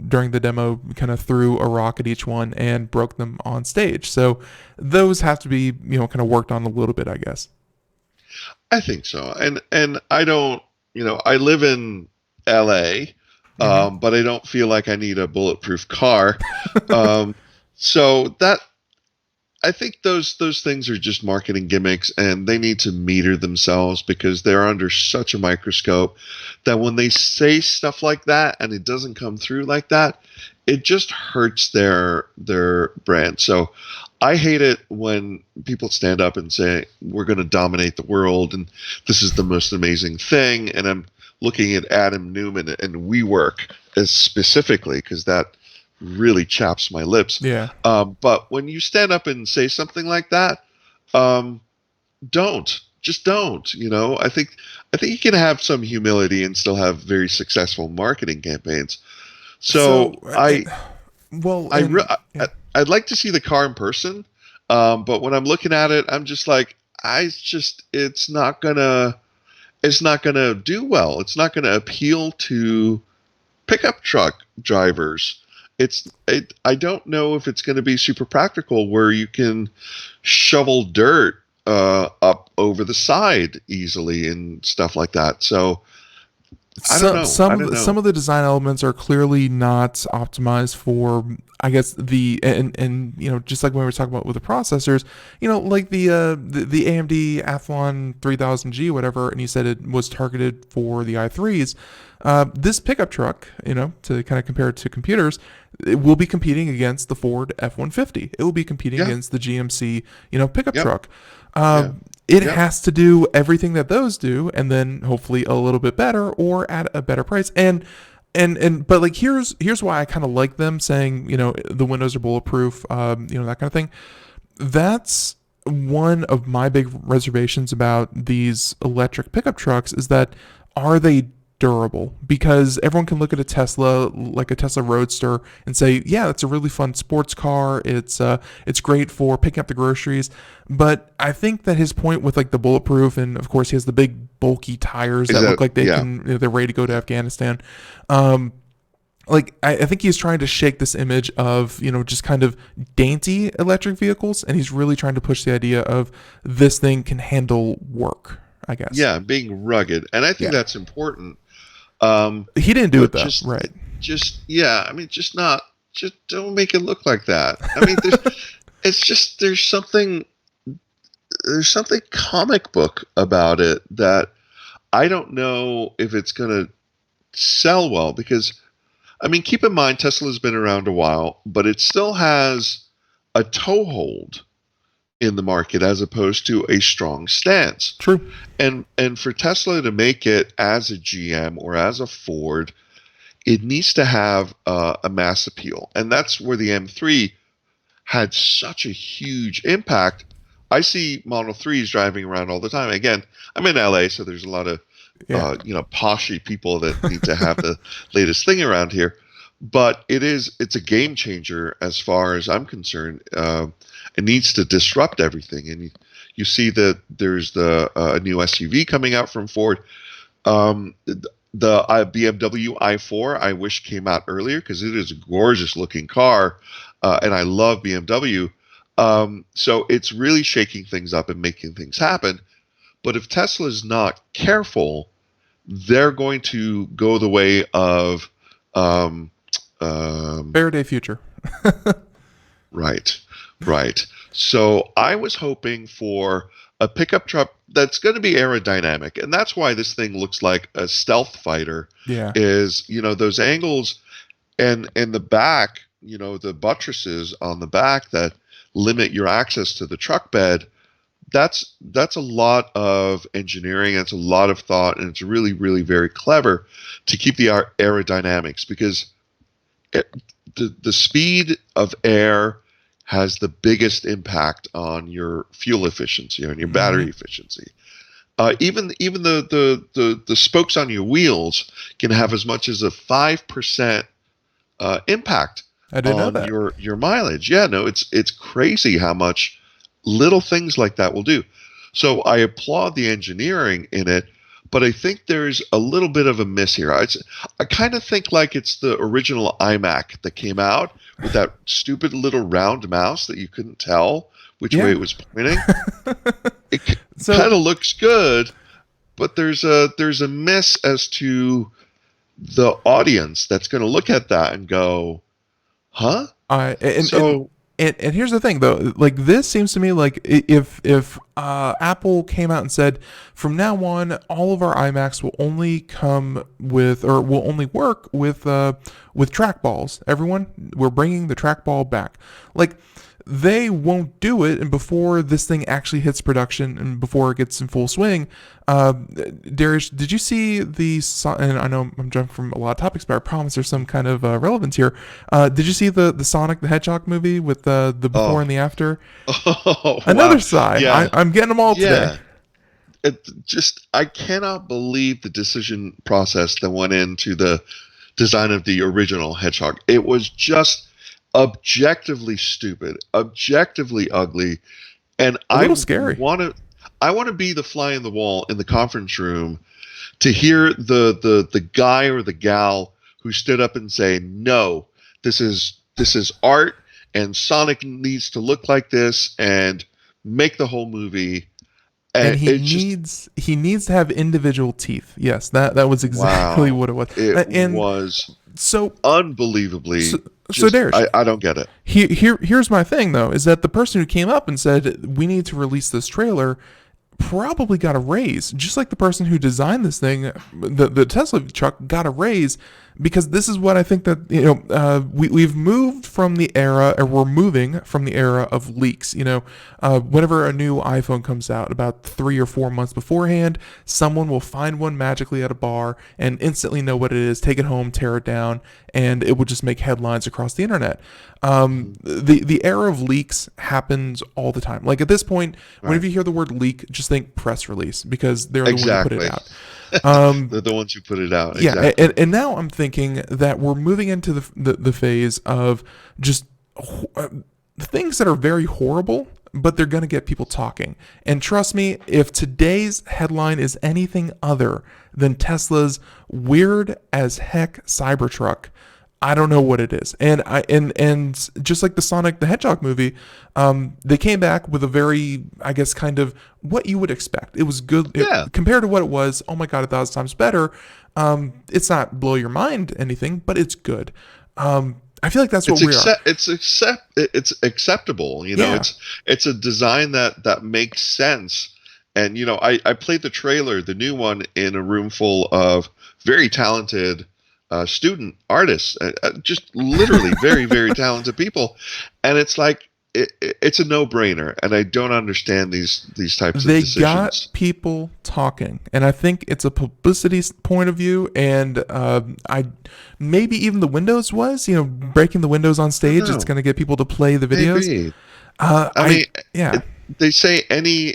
S2: during the demo, kind of threw a rock at each one and broke them on stage. So those have to be kind of worked on a little bit, I guess.
S3: I think so, and I don't. I live in LA, but I don't feel like I need a bulletproof car. So that, I think those things are just marketing gimmicks, and they need to meter themselves because they're under such a microscope that when they say stuff like that and it doesn't come through like that, it just hurts their brand. So I hate it when people stand up and say, we're going to dominate the world and this is the most amazing thing. And I'm looking at Adam Newman and WeWork specifically because that really chaps my lips.
S2: Yeah.
S3: But when you stand up and say something like that, don't. Just don't. I think you can have some humility and still have very successful marketing campaigns. I'd like to see the car in person, but when I'm looking at it, I'm just like, it's not gonna do well. It's not gonna appeal to pickup truck drivers. I don't know if it's gonna be super practical where you can shovel dirt up over the side easily and stuff like that. So I don't know.
S2: Some of the design elements are clearly not optimized for, I guess, and just like when we were talking about with the processors, like the AMD Athlon 3000G, whatever, and you said it was targeted for the i3s. This pickup truck, to kind of compare it to computers, it will be competing against the Ford F-150. It will be competing against the GMC, pickup truck. it has to do everything that those do, and then hopefully a little bit better or at a better price. But like here's why I kind of like them saying, the windows are bulletproof, that kind of thing. That's one of my big reservations about these electric pickup trucks, is that, are they durable? Because everyone can look at a Tesla, like a Tesla Roadster, and say, yeah, that's a really fun sports car. It's great for picking up the groceries. But I think that his point with like the bulletproof, and of course he has the big bulky tires that look like they're ready to go to Afghanistan. I think he's trying to shake this image of, just kind of dainty electric vehicles, and he's really trying to push the idea of this thing can handle work, I guess.
S3: Yeah, being rugged. And I think that's important.
S2: He didn't do it though, right?
S3: Just don't make it look like that. I mean, there's something comic book about it that I don't know if it's going to sell well, because, I mean, keep in mind, Tesla's been around a while, but it still has a toehold in the market as opposed to a strong stance.
S2: True.
S3: And for Tesla to make it as a GM or as a Ford, it needs to have a mass appeal. And that's where the M3 had such a huge impact. I see Model 3s driving around all the time. Again, I'm in LA, so there's a lot of poshy people that need to have the latest thing around here. But it's a game changer as far as I'm concerned. It needs to disrupt everything. And you see that there's a new SUV coming out from Ford. The BMW i4, I wish came out earlier, because it is a gorgeous looking car. And I love BMW. So it's really shaking things up and making things happen. But if Tesla's not careful, they're going to go the way of
S2: Faraday Future.
S3: Right. So I was hoping for a pickup truck that's going to be aerodynamic, and that's why this thing looks like a stealth fighter.
S2: Yeah.
S3: Is those angles and the back, the buttresses on the back that limit your access to the truck bed. That's a lot of engineering. It's a lot of thought, and it's really, really very clever to keep the aerodynamics, because the speed of air has the biggest impact on your fuel efficiency, on your battery efficiency. Even the spokes on your wheels can have as much as a 5% impact on your mileage. Yeah, no, it's crazy how much little things like that will do. So I applaud the engineering in it, but I think there's a little bit of a miss here. I kind of think like it's the original iMac that came out with that stupid little round mouse that you couldn't tell which way it was pointing. It kind of looks good, but there's a miss as to the audience that's going to look at that and go, huh?
S2: And here's the thing, though, like this seems to me like if Apple came out and said, from now on, all of our iMacs will only come with, or will only work with trackballs. Everyone, we're bringing the trackball back. Like, they won't do it, and before this thing actually hits production and before it gets in full swing, Dariush, did you see and I know I'm jumping from a lot of topics, but I promise there's some kind of relevance here. Did you see the Sonic the Hedgehog movie with the before and the after? Another
S3: wow.
S2: side.
S3: Yeah.
S2: I'm getting them all today.
S3: I cannot believe the decision process that went into the design of the original Hedgehog. It was just objectively stupid, objectively ugly, and
S2: a little scary.
S3: I want to be the fly in the wall in the conference room to hear the guy or the gal who stood up and say, "No, this is art, and Sonic needs to look like this," and make the whole movie.
S2: And he needs to have individual teeth. Yes, that was exactly what it was.
S3: It was so unbelievably.
S2: So Dariush,
S3: I don't get it.
S2: Here's my thing though, is that the person who came up and said we need to release this trailer probably got a raise, just like the person who designed this thing, the Tesla truck got a raise, because this is what I think that, we've moved from the era, or we're moving from the era of leaks. Whenever a new iPhone comes out, about 3 or 4 months beforehand, someone will find one magically at a bar and instantly know what it is, take it home, tear it down, and it will just make headlines across the internet. The era of leaks happens all the time. Like at this point, whenever you hear the word leak, just think press release, because they're the ones who put it out.
S3: They're the ones who put it out.
S2: Yeah,
S3: Exactly.
S2: and now I'm thinking that we're moving into the phase of just things that are very horrible, but they're going to get people talking. And trust me, if today's headline is anything other than Tesla's weird as heck Cybertruck, I don't know what it is. And just like the Sonic the Hedgehog movie, they came back with a very, I guess, kind of what you would expect. It was good. Compared to what it was, oh my God, 1,000 times better. It's not blow your mind anything, but it's good. I feel like that's what we are.
S3: It's acceptable. It's a design that makes sense. And I played the trailer, the new one, in a room full of very talented student artists, just literally very, very talented people, and it's like it's a no-brainer. And I don't understand these types of decisions.
S2: They got people talking, and I think it's a publicity point of view. And I maybe even the Windows was, breaking the windows on stage. It's going to get people to play the videos.
S3: Maybe.
S2: I mean,
S3: they say any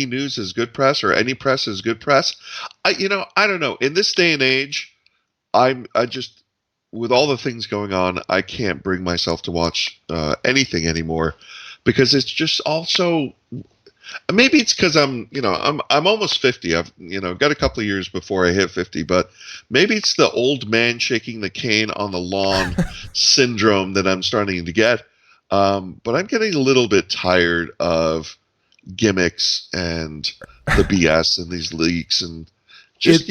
S3: news is good press, or any press is good press. I don't know. In this day and age, I just, with all the things going on, I can't bring myself to watch anything anymore, because it's just also, maybe it's because I'm almost 50. I've got a couple of years before I hit 50, but maybe it's the old man shaking the cane on the lawn syndrome that I'm starting to get. But I'm getting a little bit tired of gimmicks and the BS and these leaks, and just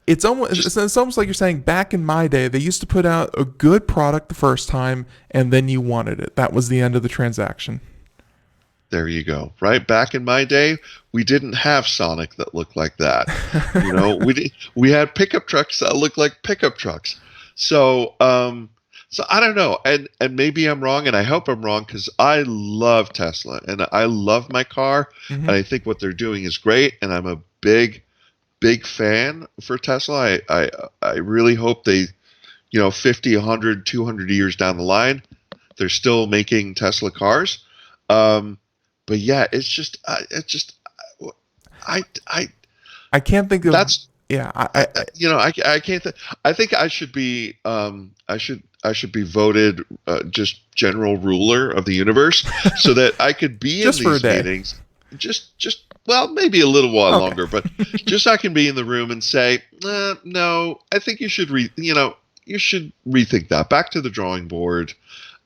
S2: It's almost like you're saying, back in my day, they used to put out a good product the first time, and then you wanted it. That was the end of the transaction.
S3: There you go. Right? Back in my day, we didn't have Sonic that looked like that. We had pickup trucks that looked like pickup trucks. So I don't know. And maybe I'm wrong, and I hope I'm wrong, because I love Tesla, and I love my car, and I think what they're doing is great, and I'm a big fan for Tesla. I really hope they, 50, 100, 200 years down the line, they're still making Tesla cars. But yeah, I
S2: can't think of
S3: that's
S2: I
S3: can't I think I should be I should be voted just general ruler of the universe, so that I could be in these meetings well, maybe a little while longer, but just so I can be in the room and say, no, I think you should you should rethink that. Back to the drawing board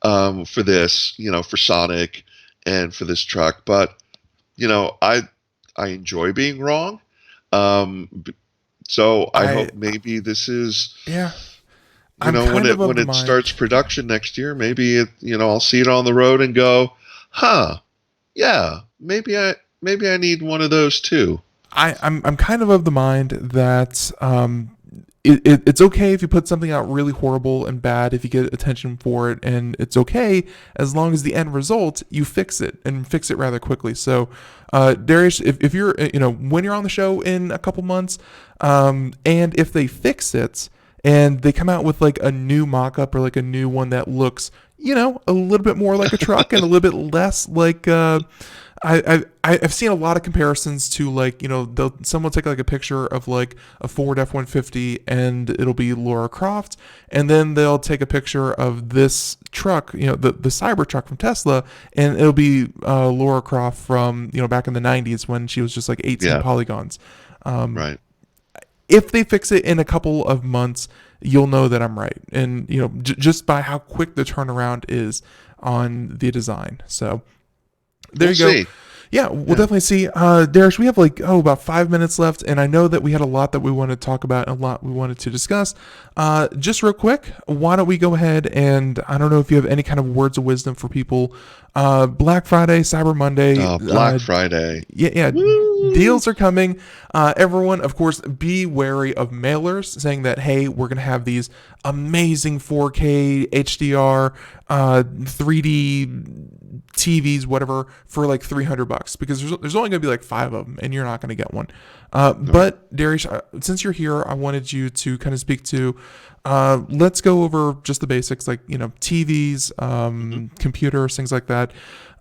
S3: for this, for Sonic and for this truck. But I enjoy being wrong. So I hope maybe this is when it starts production next year, maybe I'll see it on the road and go, yeah, maybe I need one of those too.
S2: I'm kind of the mind that it's okay if you put something out really horrible and bad, if you get attention for it, and it's okay as long as the end result, you fix it, and fix it rather quickly. So Dariush, if you're when you're on the show in a couple months, and if they fix it and they come out with like a new mock-up, or like a new one that looks a little bit more like a truck and a little bit less like I've seen a lot of comparisons to, like, someone will take like a picture of like a Ford F-150 and it'll be Lara Croft, and then they'll take a picture of this truck, the Cybertruck from Tesla, and it'll be Lara Croft from back in the 90s when she was just like 18 polygons.
S3: Right.
S2: If they fix it in a couple of months, you'll know that I'm right, and just by how quick the turnaround is on the design. So there you go. Yeah, we'll definitely see. Dariush, we have about 5 minutes left, and I know that we had a lot that we wanted to talk about and a lot we wanted to discuss. Just real quick, why don't we go ahead and I don't know if you have any kind of words of wisdom for people. Black Friday, Cyber Monday.
S3: Black Friday.
S2: Yeah.
S3: Woo!
S2: Deals are coming. Everyone, of course, be wary of mailers saying that, hey, we're going to have these amazing 4K HDR 3D TVs, whatever, for like $300 because there's only going to be like 5 of them and you're not going to get one. But Dariush, since you're here, I wanted you to kind of speak to, let's go over just the basics, like, TVs, computers, things like that.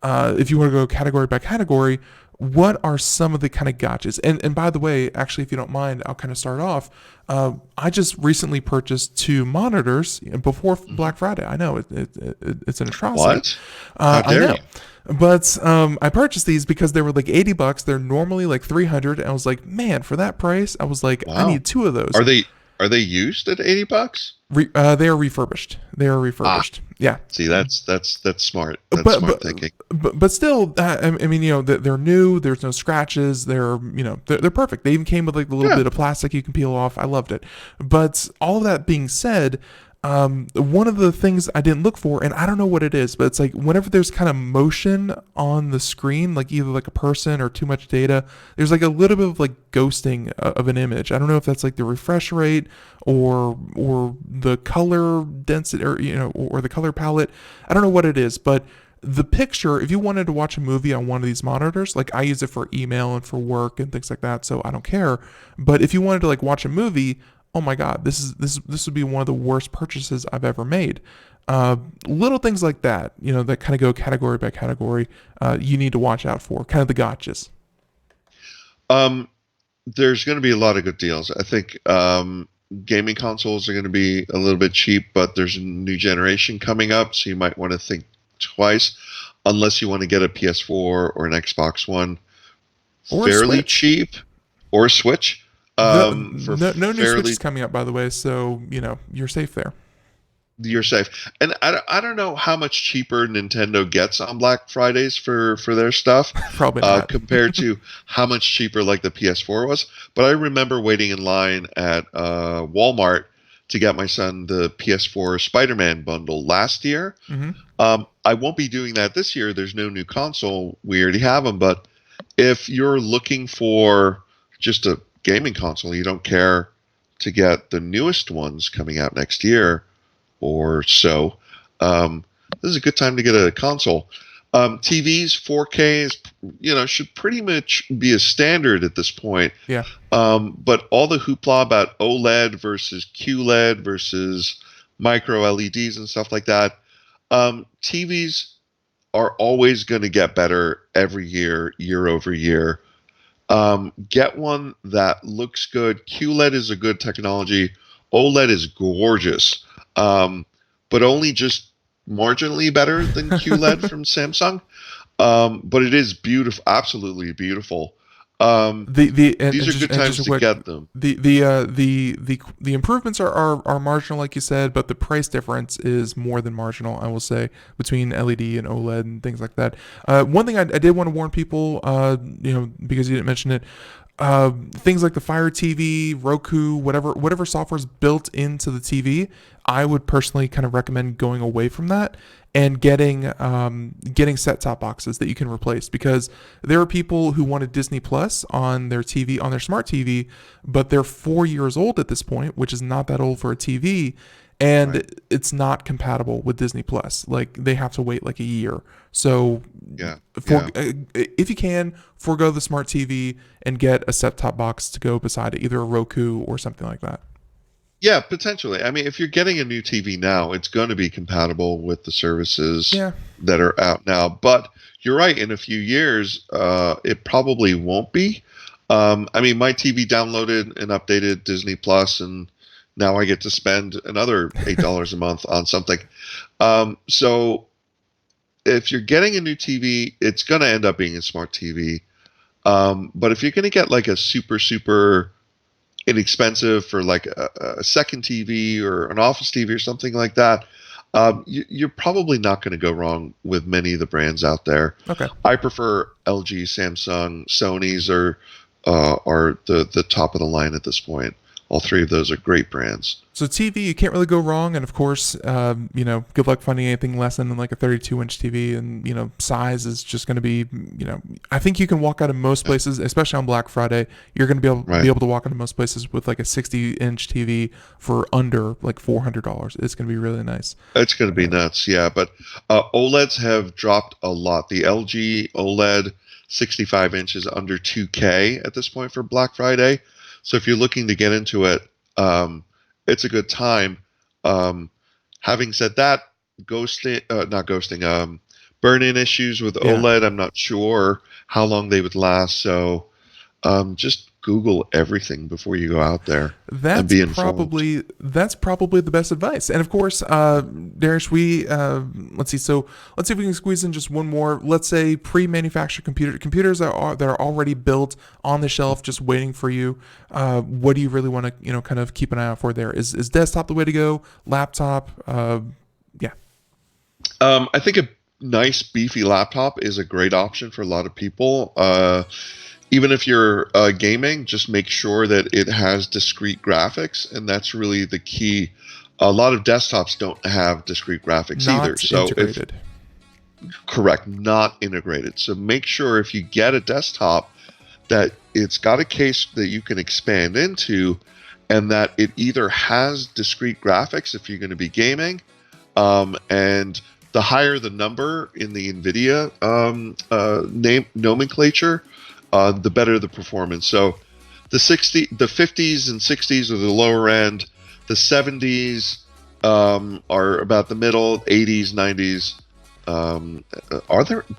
S2: If you want to go category by category, what are some of the kind of gotchas? And by the way, actually, if you don't mind, I'll kind of start off. I just recently purchased 2 monitors before Black Friday. I know it's an atrocity.
S3: What? How dare
S2: I know.
S3: you?
S2: But I purchased these because they were like $80. They're normally like $300. And I was like, man, for that price, I was like, I
S3: Wow.
S2: need 2 of those.
S3: Are they used at $80?
S2: They are refurbished. Yeah.
S3: See, that's smart. That's smart thinking.
S2: But still, I mean, they're new. There's no scratches. They're perfect. They even came with like a little bit of plastic you can peel off. I loved it. But all of that being said, one of the things I didn't look for, and I don't know what it is, but it's like whenever there's kind of motion on the screen, like either like a person or too much data, there's like a little bit of like ghosting of an image. I don't know if that's like the refresh rate or the color density or the color palette. I don't know what it is, but the picture, if you wanted to watch a movie on one of these monitors, like I use it for email and for work and things like that, so I don't care. But if you wanted to like watch a movie, oh my God, this would be one of the worst purchases I've ever made. Little things like that, that kind of go category by category. You need to watch out for kind of the gotchas.
S3: There's going to be a lot of good deals. I think gaming consoles are going to be a little bit cheap, but there's a new generation coming up, so you might want to think twice, unless you want to get a PS4 or an Xbox One
S2: Or
S3: fairly
S2: Switch.
S3: cheap, or a Switch.
S2: No new Switch is coming up, by the way, so you're safe there.
S3: You're safe. And I don't know how much cheaper Nintendo gets on Black Fridays for their stuff.
S2: Probably not.
S3: Compared to how much cheaper like the PS4 was. But I remember waiting in line at Walmart to get my son the PS4 Spider-Man bundle last year.
S2: Mm-hmm.
S3: I won't be doing that this year. There's no new console. We already have them. But if you're looking for just a gaming console, you don't care to get the newest ones coming out next year or so, this is a good time to get a console. TVs, 4K is, should pretty much be a standard at this point.
S2: Yeah.
S3: But all the hoopla about OLED versus QLED versus micro LEDs and stuff like that, TVs are always going to get better every year, year over year. Get one that looks good. QLED is a good technology. OLED is gorgeous, but only just marginally better than QLED from Samsung. But it is beautiful, absolutely beautiful. These are good times to get them.
S2: The improvements are marginal, like you said, but the price difference is more than marginal, I will say, between LED and OLED and things like that. One thing I did want to warn people, because you didn't mention it, things like the Fire TV, Roku, whatever software is built into the TV, I would personally kind of recommend going away from that and getting set-top boxes that you can replace, because there are people who wanted Disney Plus on their TV, on their smart TV, but they're 4 years old at this point, which is not that old for a TV, and it's not compatible with Disney Plus. Like, they have to wait like a year. So if you can, forego the smart TV and get a set-top box to go beside it, either a Roku or something like that.
S3: Yeah, potentially. I mean, if you're getting a new TV now, it's going to be compatible with the services that are out now. But you're right, in a few years, it probably won't be. I mean, my TV downloaded and updated Disney Plus, and now I get to spend another $8 a month on something. So if you're getting a new TV, it's going to end up being a smart TV. But if you're going to get like a super inexpensive for like a second TV or an office TV or something like that, You're probably not going to go wrong with many of the brands out there.
S2: Okay.
S3: I prefer LG, Samsung, Sony's are the top of the line at this point. All three of those are great brands.
S2: So TV, you can't really go wrong, and of course, good luck finding anything less than like a 32-inch TV, and size is just going to be, I think you can walk out of most places, especially on Black Friday. You're going to be able to walk into most places with like a 60-inch TV for under like $400. It's going to be really nice.
S3: It's going to be nuts, yeah. But OLEDs have dropped a lot. The LG OLED 65 inches under 2K at this point for Black Friday. So if you're looking to get into it, it's a good time. Having said that, burn-in issues with OLED, I'm not sure how long they would last. So just Google everything before you go out there and be informed.
S2: That's probably the best advice. And of course, Dariush, let's see. So let's see if we can squeeze in just one more. Let's say pre-manufactured computers that are already built on the shelf, just waiting for you. What do you really want to kind of keep an eye out for there? Is desktop the way to go? Laptop? Yeah.
S3: I think a nice beefy laptop is a great option for a lot of people. Even if you're gaming, just make sure that it has discrete graphics, and that's really the key. A lot of desktops don't have discrete graphics either. So
S2: integrated.
S3: Correct, not integrated. So make sure if you get a desktop that it's got a case that you can expand into, and that it either has discrete graphics if you're going to be gaming, and the higher the number in the NVIDIA nomenclature, the better the performance. So the 50s and 60s are the lower end. The 70s are about the middle. 80s, 90s.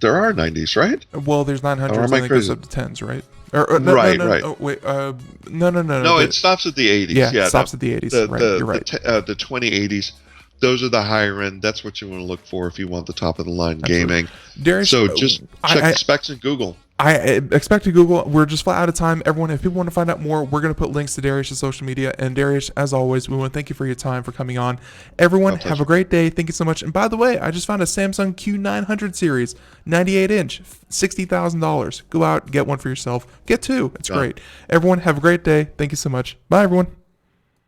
S3: There are 90s, right?
S2: Well, there's 900s. I think there's up to 10s, right?
S3: Right.
S2: Oh, wait. No.
S3: No, it stops at the 80s.
S2: Yeah, it stops at the 80s. Right. You're right.
S3: The 2080s. Those are the higher end. That's what you want to look for if you want the top of the line gaming.
S2: Dariush,
S3: so just check the specs in Google.
S2: I expect to Google. We're just flat out of time. Everyone, if people want to find out more, we're going to put links to Dariush's social media. And Dariush, as always, we want to thank you for your time, for coming on. Everyone, have a great day. Thank you so much. And by the way, I just found a Samsung Q900 series, 98-inch, $60,000. Go out, get one for yourself. Get two. It's great. Everyone, have a great day. Thank you so much. Bye, everyone.